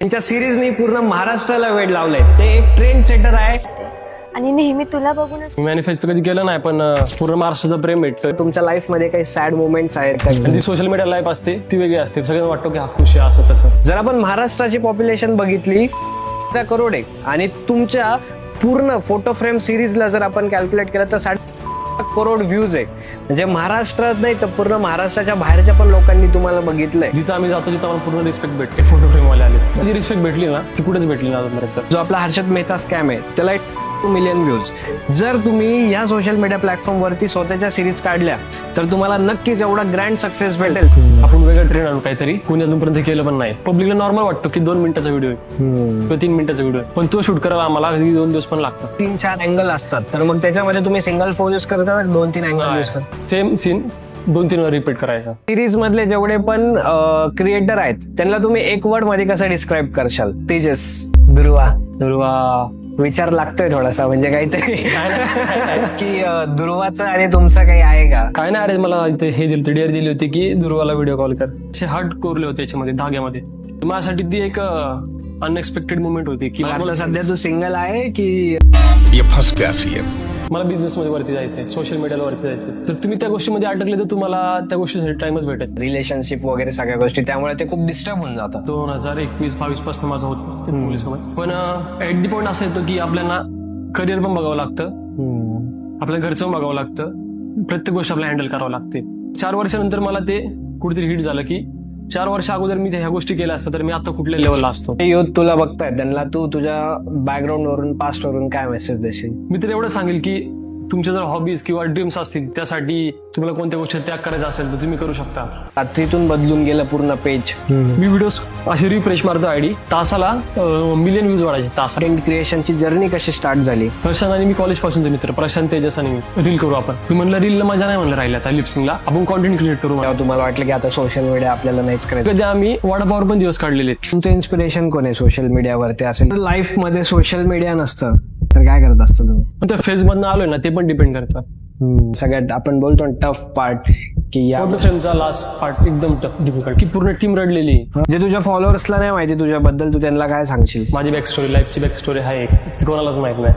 त्यांच्या सिरीजनी पूर्ण महाराष्ट्राला वेड लावलंय. ते एक ट्रेंड सेटर आहे आणि नेहमी तुला बघूनच मॅनिफेस्ट कधी केलं नाही, पण पूर्ण महाराष्ट्राचं प्रेम भेटतं. तुमच्या लाईफ मध्ये काही सॅड मोमेंट्स आहेत आणि का? ती सोशल मीडिया लाईफ असते ती वेगळी असते. सगळ्यांना वाटतं की हा खुश आहे असं तसं. जर आपण महाराष्ट्राची पॉप्युलेशन बघितली तर करोड आहे आणि तुमच्या पूर्ण फोटो फ्रेम सिरीजला जर आपण कॅल्क्युलेट केलं तर 60 करोड व्ह्यूज आहे. म्हणजे महाराष्ट्रात नाही तर पूर्ण महाराष्ट्राच्या बाहेरच्या पण लोकांनी तुम्हाला बघितलंय. जिथं आम्ही जातो तिथं आम्हाला पूर्ण रिस्पेक्ट भेटते. फोटो फ्रेमवाले आले जी रिस्पेक्ट भेटली ना ती कुठेच भेटली ना अजूनपर्यंत. जो आपला हर्षद मेहता स्कॅम आहे त्याला 2 मिलियन व्ह्यूज. जर तुम्ही या सोशल मीडिया प्लॅटफॉर्म वरती स्वतःच्या सिरीज काढल्या तर तुम्हाला नक्कीच एवढा ग्रँड सक्सेस भेटेल. आपण वेगळं ट्रेंड आणू काहीतरी, कोणी अजूनपर्यंत केलं पण नाही. पब्लिकला नॉर्मल वाटतो की 2 मिनिटाचा व्हिडिओ आहे किंवा 3 मिनिटाचा व्हिडिओ आहे, पण तो शूट करायला आम्हाला 2 दिवस पण लागतात. 3-4 अँगल असतात तर मग त्याच्यामध्ये तुम्ही सिंगल फोन यूज करता 2-3 अँगल यूज करता. सेम सीन 2-3 वेळा रिपीट करायचा. सिरीज मधले जेवढे पण क्रिएटर आहेत त्यांना तुम्ही एक वर्ड मध्ये कसं डिस्क्राईब करशाल? तेजस, दुर्वा विचार लागतोय थोडासा, म्हणजे काहीतरी की दुर्वाचं आणि तुमचं काही आहे का? काय नाही, अरे मला इथे हे दिलं डेअर दिली होती की दुर्वाला व्हिडिओ कॉल कर. असे हार्ट कोरले होते याच्यामध्ये धाग्यामध्ये. माझ्यासाठी ती एक अनएक्सपेक्टेड मुवमेंट होती की आता सध्या तू सिंगल आहे की ये फंस गया सीएम. मला बिझनेस मध्ये वरती जायचंय, सोशल मीडियाला वरती जायचंय. तर तुम्ही त्या गोष्टीमध्ये अटकले तर तुम्हाला त्या गोष्टीसाठी टाइमच भेटेल. रिलेशनशिप वगैरे सगळ्या गोष्टी, त्यामुळे ते खूप डिस्टर्ब होऊन जातात. 2021-22 पासून माझं होत मुलीसोबत. पण ऍट दी पॉईंट असं येतं की आपल्याला करिअर पण बघावं लागतं, आपल्या घरचं पण बघावं लागतं, प्रत्येक गोष्ट आपल्याला हँडल करावं लागते. 4 वर्षानंतर मला ते कुठेतरी हिट झालं की 4 वर्ष अगोदर मी ह्या गोष्टी केल्या असतात तर मी आता कुठल्या लेवलला असतो. युथ तुला बघतायत त्यांना तू तुझ्या बॅकग्राऊंड वरून पास्ट वरून काय मेसेज देशील? मी तर एवढं सांगेल की तुमच्या जर हॉबीज किंवा ड्रीम्स असतील त्यासाठी तुम्हाला कोणत्या गोष्टी त्याग करायचा असेल तर तुम्ही करू शकता. रात्रीतून बदलून गेलं पूर्ण पेज. मी व्हिडिओज अशी रिफ्रेश मारतो आयडी, तासाला मिलियन व्ह्यूज वाढायचे तासाला. कंटेंट क्रिएशनची जर्नी कशी स्टार्ट झाली? प्रशांत आणि मी कॉलेज पासूनचे मित्र, प्रशांत, तेजस आणि मी. रील करू आपण. मी म्हणलं रीलला मजा नाही म्हणलं राहिल्या आता लिपसिंगला, आपण कॉन्टेंट क्रिएट करू. तेव्हा तुम्हाला वाटलं की आता सोशल मीडिया आपल्याला नाहीच करायचं. कधी आम्ही वडापावर पण दिवस काढलेले. तुमचं इन्स्पिरेशन कोण आहे सोशल मीडियावरती असेल? लाईफ मध्ये सोशल मीडिया नसतं तर काय करत असतं तुम्ही? पण त्या फेज मधनं आलोय ना ते पण डिपेंड करतं. सगळ्यात आपण बोलतो टफ पार्ट की या फोटो फ्रेमचा लास्ट पार्ट एकदम टफ डिफिकल्ट की पूर्ण टीम रडलेली. जे तुझ्या फॉलोअर्सला नाही माहिती तुझ्याबद्दल, तू त्यांना काय सांगशील? माझी बॅक स्टोरी, लाईफची बॅक स्टोरी आहे एक, ती कोणालाच माहित नाही.